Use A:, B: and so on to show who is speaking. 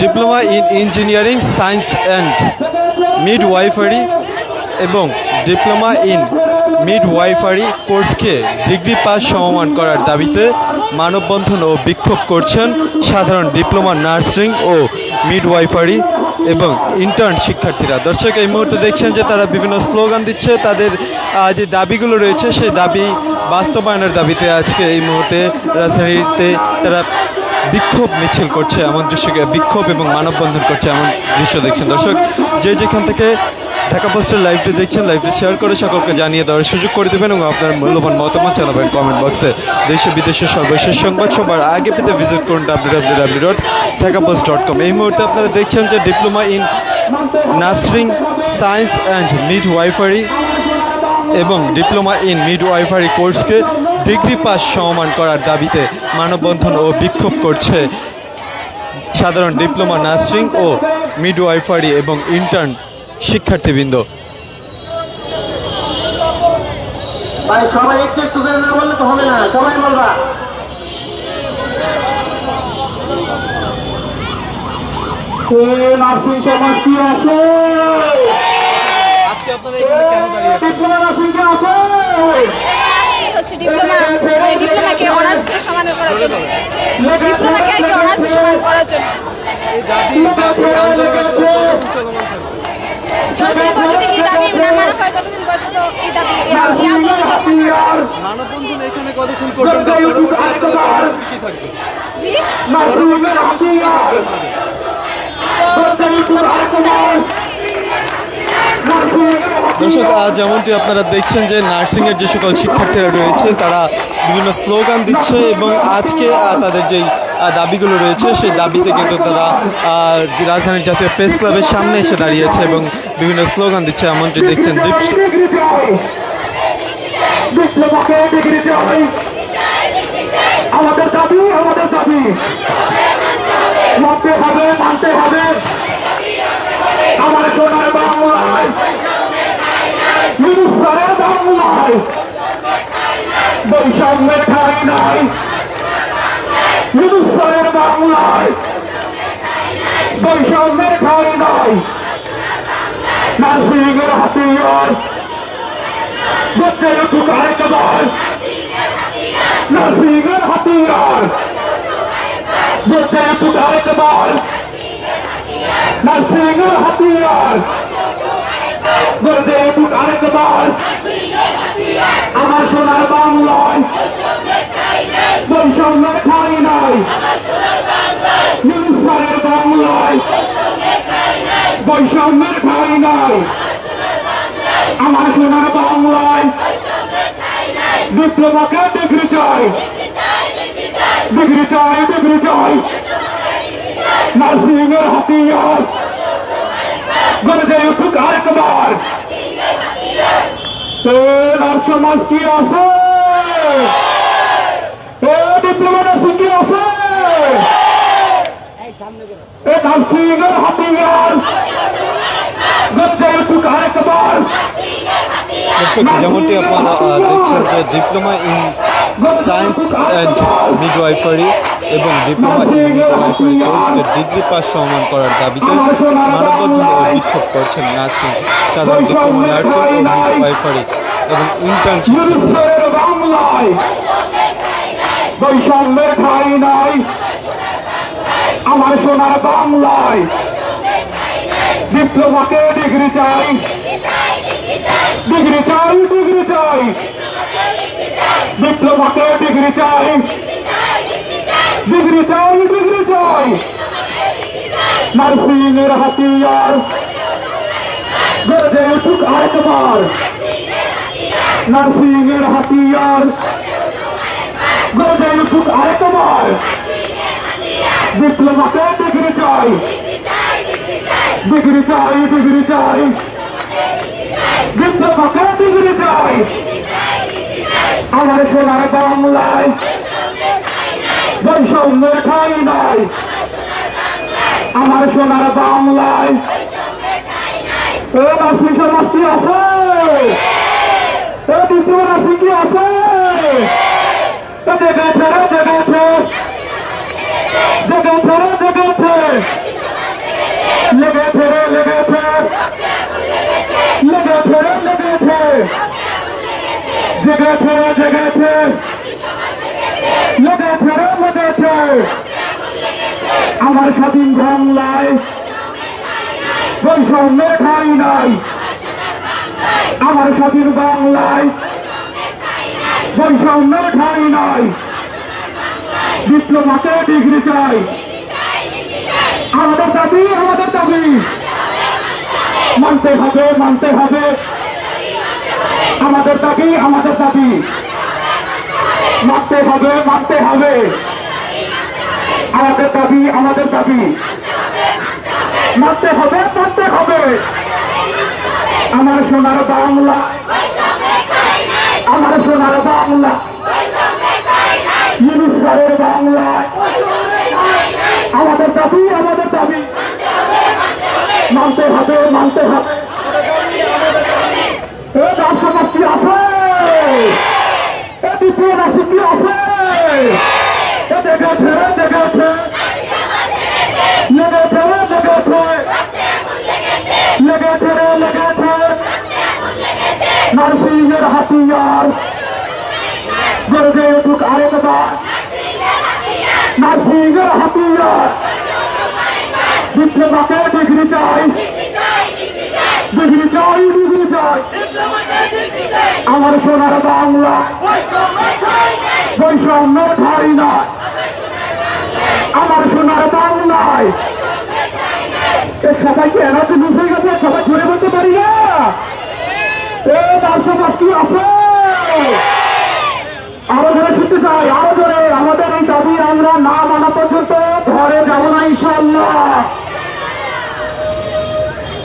A: Diploma in engineering science and midwifery এবং diploma in midwifery কোর্সকে degree pass সমমান করার দাবিতে মানববন্ধন ও বিক্ষোভ করছেন সাধারণ ডিপ্লোমা নার্সিং ও মিডওয়াইফারি এবং ইন্টার্ন শিক্ষার্থীরা। দর্শক, এই মুহূর্তে দেখছেন যে তারা বিভিন্ন স্লোগান দিচ্ছে, তাদের যে দাবিগুলো রয়েছে সেই দাবি বাস্তবায়নের দাবিতে আজকে এই মুহূর্তে রাজধানীতে তারা বিক্ষোভ মিছিল করছে, এমন দৃশ্য, বিক্ষোভ এবং মানববন্ধন করছে এমন দৃশ্য দেখছেন। দর্শক, যে যেখান থেকে ঢাকা পোস্টের লাইভটি দেখছেন, লাইভটি শেয়ার করে সকলকে জানিয়ে দেওয়ার সুযোগ করে দেবেন এবং আপনার মূল্যবান মতামত জানাবেন কমেন্ট বক্সে। দেশে বিদেশের সর্বশেষ সংবাদ সবার আগে পেতে ভিজিট করুন www.dhakapost.com। এই মুহূর্তে আপনারা দেখছেন যে diploma in nursing science and midwifery এবং ডিপ্লোমা ইন মিডওয়াইফারি কোর্সকে ডিগ্রি পাস সমমান করার দাবিতে মানববন্ধন ও বিক্ষোভ করছে সাধারণ ডিপ্লোমা নার্সিং ও মিডওয়াইফারি এবং ইন্টার্ন শিক্ষার্থীবৃন্দ।
B: সবাই একটু একটু বললে তো হবে না, সবাই বলবা। নার্সিং সমাজ কি আছে?
A: আজকে আপনারা এখানে কেন দাঁড়িয়ে আছেন?
C: হচ্ছে ডিপ্লোমাকে অনার্স থেকে সমান করার জন্য, ডিপ্লোমাকে আর কি অনার্স থেকে সমান করার জন্য যতদিন পর্যন্ত এই দাবি না মানা হয় ততদিন পর্যন্ত এই দাবি আন্দোলন চলমান থাকবে।
A: মানববন্ধন এখানে কতক্ষণ পর্যন্ত কি থাকবে?
C: জি,
A: দর্শক, যেমনটি আপনারা দেখছেন যে নার্সিংয়ের যে সকল শিক্ষার্থীরা রয়েছে তারা বিভিন্ন স্লোগান দিচ্ছে এবং আজকে তাদের যেই দাবিগুলো রয়েছে সেই দাবিতে কিন্তু তারা রাজধানীর জাতীয় প্রেস ক্লাবের সামনে এসে দাঁড়িয়েছে এবং বিভিন্ন স্লোগান দিচ্ছে, এমনটি দেখছেন।
B: আমাদের দাবি, আমাদের দাবি মানতে হবে, মানতে হবে। আমার সোনার বাংলায়, হিন্দুস্তানের বাংলায় বৈষম্যের ঠাঁই নাই। হিন্দুস্তানের বাংলায় বৈষম্যের ঠাঁই নাই। নার্সিংয়ের হাতিয়ার বচ্চের টুকার কবার, নার্সিংয়ের হাতিয়ার বচ্চের টুকার কবার, নার্সিংয়ের হাতিয়ার বচ্চের টুকার কবার। আমার সোনার বাংলায় বৈষম্যের ঠাঁই নাই। হিন্দুস্তানের বাংলায় বৈষম্যের ঠাঁই নাই। আমার সোনার বাংলায় ডিপ্লোমাকে ডিগ্রি চাই, ডিগ্রি চাই, ডিগ্রি চাই। নার্সিংয়ের হাতিয়ার গড়ে উঠুক আরেকবার। নার্স সমাজ কি আছে? ডিপ্লোমা নার্সিং কি আছে? নার্সিংয়ের হাতিয়ার গড়ে উঠুক আরেকবার।
A: দর্শক, যেমনটি আপনারা দেখছেন যে diploma in science and midwifery এবং ডিপ্লোমা ইন মিডওয়াইফারি কোর্সকে ডিগ্রি পাস সমমান করার দাবিতে মানববন্ধন ও বিক্ষোভ করছেন নার্সিং, সাধারণ ডিপ্লোমা নার্সিং ও মিডওয়াইফারি এবং ইন্টার্ন
B: বাংলায় বৈষম্যের ঠাঁই নাই। আমার সোনার বাংলায় ডিপ্লোমাকে ডিগ্রি চাই, ডিগ্রি চাই, ডিগ্রি চাই। ডিপ্লোমাকে ডিগ্রি চাই, ডিগ্রি চাই, ডিগ্রি চাই। নার্সিংয়ের হাতিয়ার গড়ে উঠুক আরেকবার। নার্সিংয়ের হাতিয়ার গড়ে উঠুক আরেকবার। ডিপ্লোমাকে ডিগ্রি চাই, ডিগ্রি চাই, ডিগ্রি চাই। ডিপ্লোমাকে ডিগ্রি চাই। আমার সোনার বাংলায় বৈষম্যের ঠাঁই নাই। আমার সোনার বাংলায় নার্সিং সমাজ কি আছে? ডিপ্লোমা নার্সিং কি আছে? জেগেছে, জেগেছে, জেগেছে, জেগেছে। জেগেছে জেগেছে লেগেছে রে লেগেছে আমার স্বাধীন বাংলায় বৈষম্যের ঠাঁই নাই আমার স্বাধীন বাংলায় বৈষম্যের ঠাঁই নাই ডিপ্লোমাতে ডিগ্রি চাই আমাদের দাবি মানতে হবে আমাদের দাবি মানতে হবে আমাদের দাবি মানতে হবে আমার সোনার বাংলা ইউনুসের বাংলায় আমাদের দাবি মানতে হবে এ দর্শক কি আছে এ ডিপ্লোমাসি কি আছে এ দেখেছে নারসিংহের হাতিয়ার গর্জে উঠুক আরেকবার নারসিংহের হাতিয়ার ডিপ্লোমাকে ডিগ্রি চাই আমার সোনার বাংলা বৈষম্যের ঠাঁই নয় আমার সোনার বাংলায় সবাইকে এনার্জি লুজ হয়ে গেছে সবাই ধরে বলতে পারি না এ দর্শক কি আছে আরো জোরে শুনতে চাই আমাদের এই